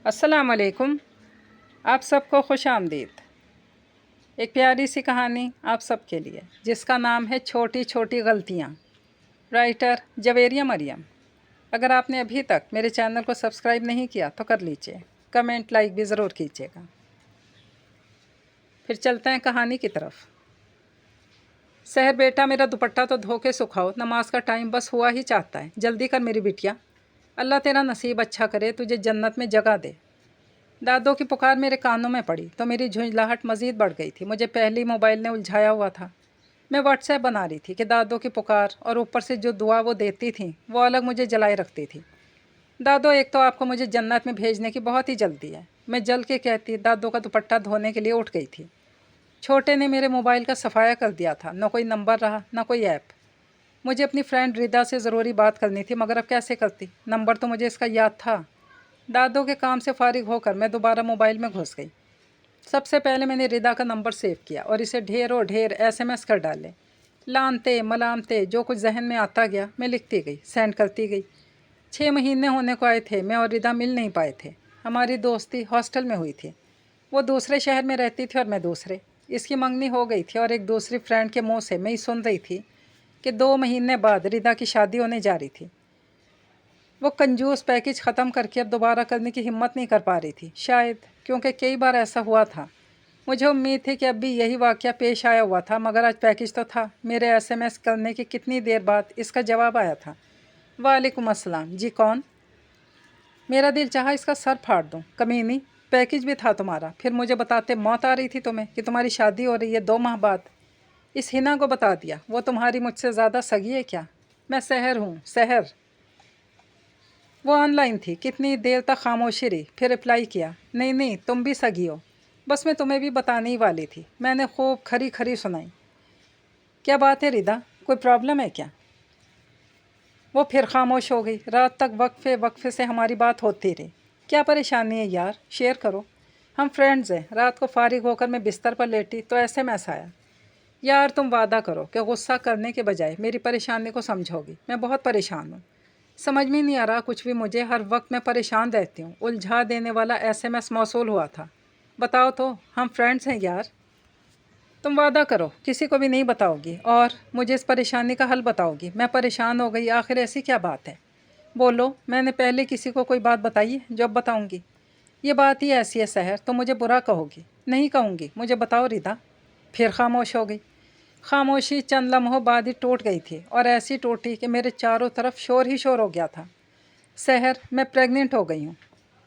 अस्सलाम वालेकुम। आप सबको खुश आमदीद। एक प्यारी सी कहानी आप सबके लिए जिसका नाम है छोटी छोटी गलतियाँ। राइटर जवेरिया मरियम। अगर आपने अभी तक मेरे चैनल को सब्सक्राइब नहीं किया तो कर लीजिए, कमेंट लाइक भी ज़रूर कीजिएगा। फिर चलते हैं कहानी की तरफ। सहर बेटा, मेरा दुपट्टा तो धो के सुखाओ, नमाज का टाइम बस हुआ ही चाहता है, जल्दी कर मेरी बिटिया। अल्लाह तेरा नसीब अच्छा करे, तुझे जन्नत में जगह दे। दादों की पुकार मेरे कानों में पड़ी तो मेरी झुंझलाहट मज़ीद बढ़ गई थी। मुझे पहले ही मोबाइल ने उलझाया हुआ था। मैं व्हाट्सएप बना रही थी कि दादों की पुकार और ऊपर से जो दुआ वो देती थी वो अलग मुझे जलाए रखती थी। दादो, एक तो आपको मुझे जन्नत में भेजने की बहुत ही जल्दी है, मैं जल के कहती दादों का दुपट्टा धोने के लिए उठ गई थी। छोटे ने मेरे मोबाइल का सफाया कर दिया था, न कोई नंबर रहा न कोई ऐप। मुझे अपनी फ्रेंड रिदा से ज़रूरी बात करनी थी, मगर अब कैसे करती? नंबर तो मुझे इसका याद था। दादों के काम से फारिग होकर मैं दोबारा मोबाइल में घुस गई। सबसे पहले मैंने रिदा का नंबर सेव किया और इसे ढेरों ढेर एसएमएस कर डाले। लानते मलामते जो कुछ जहन में आता गया मैं लिखती गई, सेंड करती गई। 6 महीने होने को आए थे, मैं और रिदा मिल नहीं पाए थे। हमारी दोस्ती हॉस्टल में हुई थी। वो दूसरे शहर में रहती थी और मैं दूसरे। इसकी मंगनी हो गई थी और एक दूसरी फ्रेंड के मुँह से मैं ही सुन रही थी कि 2 महीने बाद रिदा की शादी होने जा रही थी। वो कंजूस पैकेज ख़त्म करके अब दोबारा करने की हिम्मत नहीं कर पा रही थी, शायद क्योंकि कई बार ऐसा हुआ था। मुझे उम्मीद थी कि अब भी यही वाक़या पेश आया हुआ था, मगर आज पैकेज तो था। मेरे एसएमएस करने की कितनी देर बाद इसका जवाब आया था। वालेकुम अस्सलाम। जी कौन? मेरा दिल चाहा इसका सर फाड़ दूँ। कमीनी, पैकेज भी था तुम्हारा, फिर मुझे बताते मौत आ रही थी तुम्हें कि तुम्हारी शादी हो रही है 2 माह बाद। इस हिना को बता दिया, वो तुम्हारी मुझसे ज़्यादा सगी है क्या? मैं सहर हूँ, सहर। वो ऑनलाइन थी, कितनी देर तक खामोशी रही, फिर रिप्लाई किया, नहीं नहीं तुम भी सगी हो, बस मैं तुम्हें भी बताने ही वाली थी। मैंने खूब खरी खरी सुनाई। क्या बात है रिदा, कोई प्रॉब्लम है क्या? वो फिर खामोश हो गई। रात तक वक्फे वक्फे से हमारी बात होती रही। क्या परेशानी है यार, शेयर करो। हम फ्रेंड्स हैं। रात को फारिग होकर मैं बिस्तर पर लेटी तो ऐसे मैस आया। यार तुम वादा करो कि गुस्सा करने के बजाय मेरी परेशानी को समझोगी। मैं बहुत परेशान हूँ, समझ में नहीं आ रहा कुछ भी। मुझे हर वक्त मैं परेशान रहती हूँ। उलझा देने वाला एसएमएस मौसूल हुआ था। बताओ तो, हम फ्रेंड्स हैं यार। तुम वादा करो किसी को भी नहीं बताओगी और मुझे इस परेशानी का हल बताओगी। मैं परेशान हो गई, आखिर ऐसी क्या बात है? बोलो, मैंने पहले किसी को कोई बात बताई है जो अब बताऊँगी? ये बात ही ऐसी है सहर, तो मुझे बुरा कहोगी। नहीं कहूँगी, मुझे बताओ रिदा। फिर खामोश हो गई। खामोशी चंद लम्हों बाद ही टूट गई थी और ऐसी टूटी कि मेरे चारों तरफ शोर ही शोर हो गया था। सहर, मैं प्रेग्नेंट हो गई हूँ।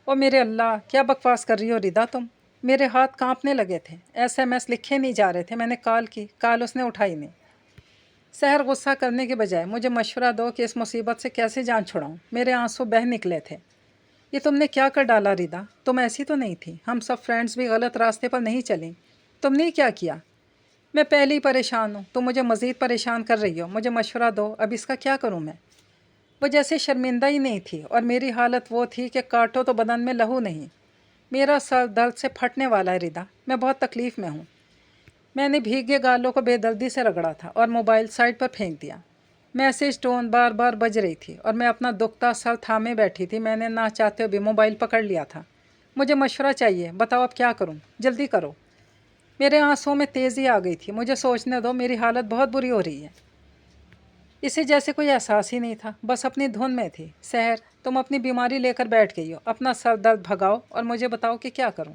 ओ मेरे अल्लाह, क्या बकवास कर रही हो रिदा तुम? मेरे हाथ कांपने लगे थे, एसएमएस लिखे नहीं जा रहे थे। मैंने कॉल की, कॉल उसने उठाई नहीं। सहर, गुस्सा करने के बजाय मुझे मशवरा दो कि इस मुसीबत से कैसे जान छुड़ाऊँ। मेरे आंसू बह निकले थे। ये तुमने क्या कर डाला रिदा? तुम ऐसी तो नहीं थी, हम सब फ्रेंड्स भी गलत रास्ते पर नहीं चलें। तुमने क्या किया? मैं पहले ही परेशान हूँ, तुम मुझे मज़ीद परेशान कर रही हो। मुझे मशवरा दो, अब इसका क्या करूँ मैं? वो जैसे शर्मिंदा ही नहीं थी और मेरी हालत वो थी कि काटो तो बदन में लहू नहीं। मेरा सर दर्द से फटने वाला है रिदा, मैं बहुत तकलीफ़ में हूँ। मैंने भीगे गालों को बेदर्दी से रगड़ा था और मोबाइल साइड पर फेंक दिया। मैसेज टोन बार बार बज रही थी और मैं अपना दुखता सर थामे बैठी थी। मैंने ना चाहते हुए भी मोबाइल पकड़ लिया था। मुझे मशवरा चाहिए, बताओ अब क्या करूँ, जल्दी करो। मेरे आंसुओं में तेज़ी आ गई थी। मुझे सोचने दो, मेरी हालत बहुत बुरी हो रही है। इसे जैसे कोई एहसास ही नहीं था, बस अपनी धुन में थी। सहर, तुम अपनी बीमारी लेकर बैठ गई हो, अपना सर दर्द भगाओ और मुझे बताओ कि क्या करूं।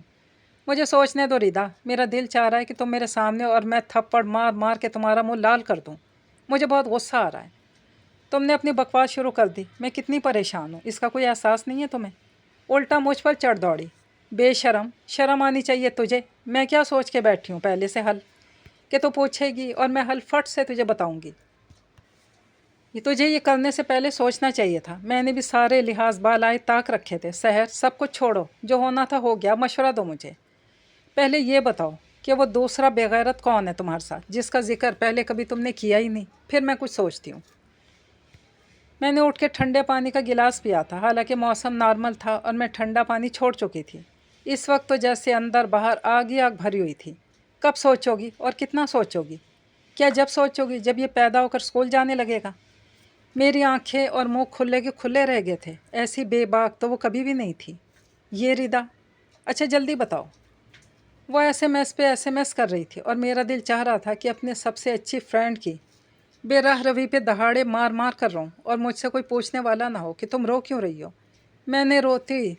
मुझे सोचने दो रिदा, मेरा दिल चाह रहा है कि तुम मेरे सामने हो और मैं थप्पड़ मार मार के तुम्हारा मुंह लाल कर दूं। मुझे बहुत गुस्सा आ रहा है। तुमने अपनी बकवास शुरू कर दी। मैं कितनी परेशान हूँ, इसका कोई एहसास नहीं है तुम्हें? उल्टा मुझ पर चढ़ दौड़ी। बेशरम, शर्म आनी चाहिए तुझे। मैं क्या सोच के बैठी हूँ पहले से हल, कि तू पूछेगी और मैं हल फट से तुझे बताऊँगी। ये तुझे ये करने से पहले सोचना चाहिए था। मैंने भी सारे लिहाज बालाए ताक रखे थे। सहर, सब कुछ छोड़ो, जो होना था हो गया। मशवरा दो मुझे। पहले ये बताओ कि वो दूसरा बेगैरत कौन है तुम्हारे साथ, जिसका जिक्र पहले कभी तुमने किया ही नहीं। फिर मैं कुछ सोचती हूँ। मैंने उठ के ठंडे पानी का गिलास पिया था। हालांकि मौसम नॉर्मल था और मैं ठंडा पानी छोड़ चुकी थी। इस वक्त तो जैसे अंदर बाहर आग ही आग भरी हुई थी। कब सोचोगी और कितना सोचोगी? क्या जब सोचोगी जब ये पैदा होकर स्कूल जाने लगेगा? मेरी आंखें और मुंह खुले के खुले रह गए थे। ऐसी बेबाक तो वो कभी भी नहीं थी। یہ ردا، اچھا جلدی بتاؤ۔ وہ SMS پہ SMS کر رہی تھی اور میرا دل چاہ رہا تھا کہ اپنے سب سے اچھی فرینڈ کی بے راہ روی پہ دہاڑے مار مار کر رہوں اور مجھ سے کوئی پوچھنے والا نہ ہو کہ تم رو کیوں رہی ہو۔ میں نے روتی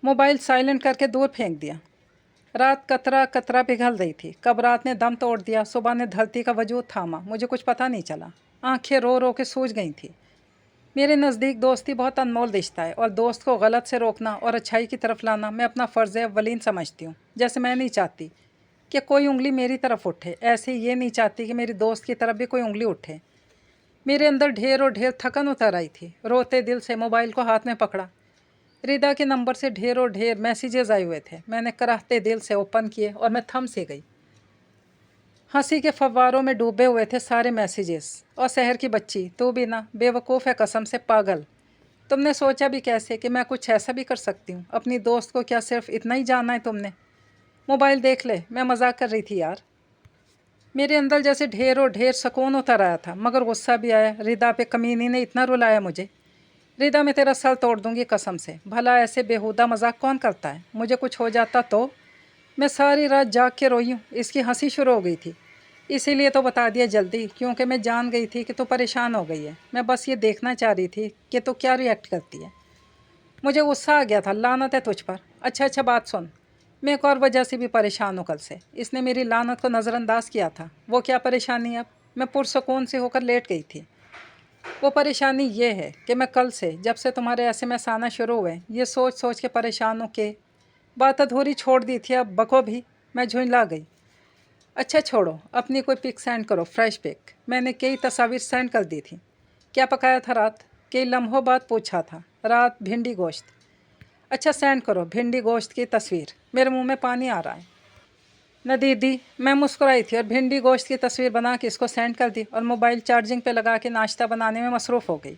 موبائل سائلنٹ کر کے دور پھینک دیا۔ رات قطرہ قطرہ پگھل رہی تھی، کب رات نے دم توڑ دیا، صبح نے دھرتی کا وجود تھاما، مجھے کچھ پتہ نہیں چلا۔ آنکھیں رو رو کے سوج گئی تھیں۔ میرے نزدیک دوستی بہت انمول رشتہ ہے اور دوست کو غلط سے روکنا اور اچھائی کی طرف لانا میں اپنا فرض اولین سمجھتی ہوں۔ جیسے میں نہیں چاہتی کہ کوئی انگلی میری طرف اٹھے، ایسے یہ نہیں چاہتی کہ میری دوست کی طرف بھی کوئی انگلی اٹھے۔ میرے اندر ڈھیر اور ڈھیر تھکن اتر آئی تھی۔ روتے دل سے موبائل کو ہاتھ میں پکڑا۔ ردا کے نمبر سے ڈھیر اور ڈھیر میسیجز آئے ہوئے تھے۔ میں نے کراہتے دل سے اوپن کیے اور میں تھم سی گئی۔ ہنسی کے فواروں میں ڈوبے ہوئے تھے سارے میسیجز۔ اور شہر کی بچی، تو بھی نہ، بے وقوف ہے قسم سے، پاگل۔ تم نے سوچا بھی کیسے کہ میں کچھ ایسا بھی کر سکتی ہوں؟ اپنی دوست کو کیا صرف اتنا ہی جانا ہے تم نے؟ موبائل دیکھ لے، میں مذاق کر رہی تھی یار۔ میرے اندر جیسے ڈھیر اور ڈھیر سکون اتر آیا تھا، مگر غصہ بھی آیا۔ ردا پہ کمینی نے اتنا رلایا مجھے۔ ردا، میں تیرا سر توڑ دوں گی قسم سے۔ بھلا ایسے بےہودہ مذاق کون کرتا ہے؟ مجھے کچھ ہو جاتا تو؟ میں ساری رات جاگ کے روئی ہوں۔ اس کی ہنسی شروع ہو گئی تھی۔ اسی لیے تو بتا دیا جلدی، کیونکہ میں جان گئی تھی کہ تو پریشان ہو گئی ہے۔ میں بس یہ دیکھنا چاہ رہی تھی کہ تو کیا ریئیکٹ کرتی ہے۔ مجھے غصہ آ گیا تھا۔ لعنت ہے تجھ پر۔ اچھا بات سن، میں ایک اور وجہ سے بھی پریشان ہوں کل سے۔ اس نے میری لعنت کو نظر انداز کیا تھا۔ وہ کیا پریشانی؟ اب میں پرسکون سے ہو کر لیٹ گئی تھی۔ وہ پریشانی یہ ہے کہ میں کل سے، جب سے تمہارے SMS آنا شروع ہوئے، یہ سوچ سوچ کے پریشان ہوں کہ بات ادھوری چھوڑ دی تھی، اب بکو بھی۔ میں جھنجلا گئی۔ اچھا چھوڑو، اپنی کوئی پک سینڈ کرو، فریش پک۔ میں نے کئی تصاویر سینڈ کر دی تھی۔ کیا پکایا تھا رات؟ کئی لمحوں بعد پوچھا تھا۔ رات بھنڈی گوشت۔ اچھا سینڈ کرو بھنڈی گوشت کی تصویر۔ میرے منہ میں پانی آ رہا ہے۔ ندیدی، میں مسکرائی تھی اور بھنڈی گوشت کی تصویر بنا کے اس کو سینڈ کر دی اور موبائل چارجنگ پہ لگا کے ناشتہ بنانے میں مصروف ہو گئی۔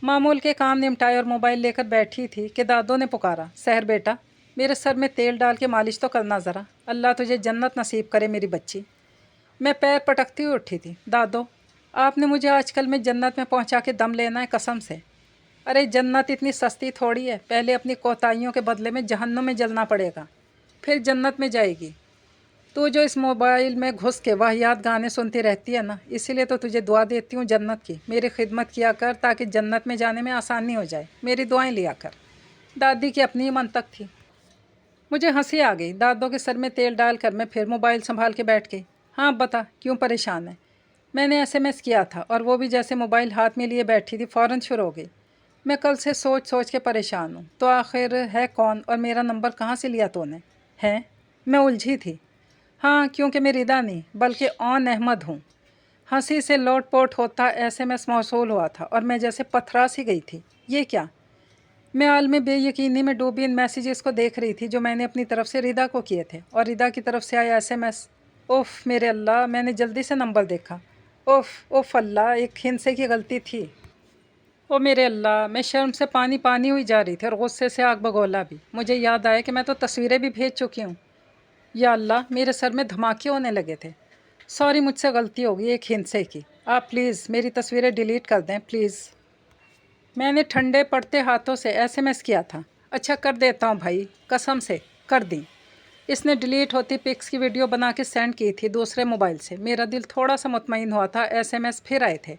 معمول کے کام نمٹائے اور موبائل لے کر بیٹھی تھی کہ دادو نے پکارا، سحر بیٹا، میرے سر میں تیل ڈال کے مالش تو کرنا ذرا۔ اللہ تجھے جنت نصیب کرے میری بچی۔ میں پیر پٹکتی ہوئی اٹھی تھی۔ دادو، آپ نے مجھے آج کل میں جنت میں پہنچا کے دم لینا ہے قسم سے۔ ارے جنت اتنی سستی تھوڑی ہے، پہلے اپنی کوتاہیوں کے بدلے میں جہنم میں جلنا پڑے گا، پھر جنت میں جائے گی۔ تو جو اس موبائل میں گھس کے واہیات گانے سنتی رہتی ہے نا، اسی لیے تو تجھے دعا دیتی ہوں جنت کی، میری خدمت کیا کر تاکہ جنت میں جانے میں آسانی ہو جائے، میری دعائیں لیا کر۔ دادی کی اپنی ہی منطق تھی۔ مجھے ہنسی آ گئی۔ دادو کے سر میں تیل ڈال کر میں پھر موبائل سنبھال کے بیٹھ گئی۔ ہاں بتا، کیوں پریشان ہے؟ میں نے SMS کیا تھا اور وہ بھی جیسے موبائل ہاتھ میں لیے بیٹھی تھی فوراً شروع ہو گئی۔ میں کل سے سوچ سوچ کے پریشان ہوں۔ تو آخر ہے کون اور میرا نمبر کہاں سے لیا تو نے؟ ہے؟ میں الجھی تھی۔ ہاں، کیونکہ میں ردا نہیں بلکہ اون احمد ہوں۔ ہنسی سے لوٹ پوٹ ہوتا SMS موصول ہوا تھا اور میں جیسے پتھرا سی گئی تھی۔ یہ کیا؟ میں عالم بے یقینی میں ڈوبی ان میسیجز کو دیکھ رہی تھی جو میں نے اپنی طرف سے ردا کو کیے تھے اور ردا کی طرف سے آیا SMS۔ اوف میرے اللہ، میں نے جلدی سے نمبر دیکھا۔ اوف اللہ، ایک ہندسے کی غلطی تھی۔ او میرے اللہ، میں شرم سے پانی پانی ہوئی جا رہی تھی اور غصے سے آگ بگولا بھی۔ مجھے یاد آیا کہ میں تو تصویریں بھی بھیج چکی ہوں۔ یا اللہ، میرے سر میں دھماکے ہونے لگے تھے۔ سوری، مجھ سے غلطی ہو گئی ایک ہندسے کی۔ آپ پلیز میری تصویریں ڈیلیٹ کر دیں پلیز۔ میں نے ٹھنڈے پڑتے ہاتھوں سے SMS کیا تھا۔ اچھا کر دیتا ہوں بھائی، قسم سے کر دی۔ اس نے ڈیلیٹ ہوتی پکس کی ویڈیو بنا کے سینڈ کی تھی دوسرے موبائل سے۔ میرا دل تھوڑا سا مطمئن ہوا تھا۔ SMS پھر آئے تھے۔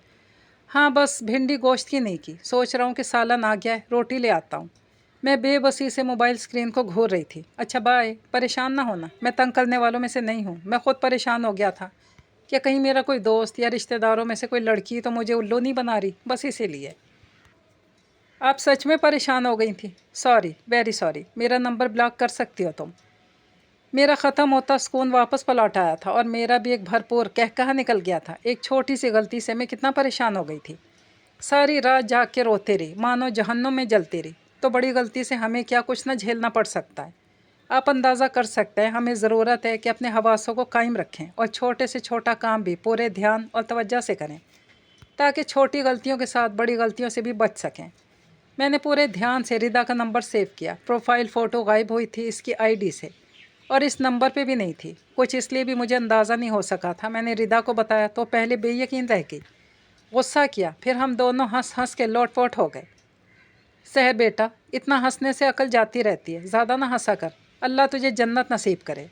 ہاں بس بھنڈی گوشت کی نہیں کی، سوچ رہا ہوں کہ سالن آ گیا ہے، روٹی لے آتا ہوں۔ میں بے بسی سے موبائل اسکرین کو گھور رہی تھی۔ اچھا بائے، پریشان نہ ہونا، میں تنگ کرنے والوں میں سے نہیں ہوں۔ میں خود پریشان ہو گیا تھا کہ کہیں میرا کوئی دوست یا رشتہ داروں میں سے کوئی لڑکی تو مجھے الو نہیں بنا رہی، بس اسی لیے۔ آپ سچ میں پریشان ہو گئی تھیں؟ Sorry, very sorry. میرا نمبر بلاک کر سکتی ہو تم۔ میرا ختم ہوتا سکون واپس پلوٹ آیا تھا اور میرا بھی ایک بھرپور کہا نکل گیا تھا۔ ایک چھوٹی سی غلطی سے میں کتنا پریشان ہو گئی تھی۔ ساری رات جاگ کے روتے رہی، مانو جہنم میں جلتی رہی۔ تو بڑی غلطی سے ہمیں کیا کچھ نہ جھیلنا پڑ سکتا ہے۔ آپ اندازہ کر سکتے ہیں ہمیں ضرورت ہے کہ اپنے حواسوں کو قائم رکھیں اور چھوٹے سے چھوٹا کام بھی پورے دھیان اور توجہ سے کریں تاکہ چھوٹی غلطیوں کے ساتھ بڑی غلطیوں سے بھی بچ سکیں۔ میں نے پورے دھیان سے ردا کا نمبر سیو کیا۔ پروفائل فوٹو غائب ہوئی تھی اس کی ID سے اور اس نمبر پہ بھی نہیں تھی۔ کچھ اس لیے بھی مجھے اندازہ نہیں ہو سکا تھا۔ میں نے ردا کو بتایا تو پہلے بے یقین رہ گئی، غصہ کیا، پھر ہم دونوں ہنس ہنس کے لوٹ پوٹ ہو گئے۔ शहर बेटा, इतना हंसने से अकल जाती रहती है, ज़्यादा ना हंसा कर, अल्लाह तुझे जन्नत नसीब करे।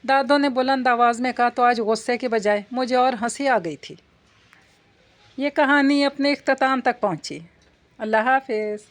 दादो ने बुलंद आवाज़ में कहा तो आज गुस्से के बजाय मुझे और हंसी आ गई थी। ये कहानी अपने इख्तिताम तक पहुंची। अल्लाह हाफिज़।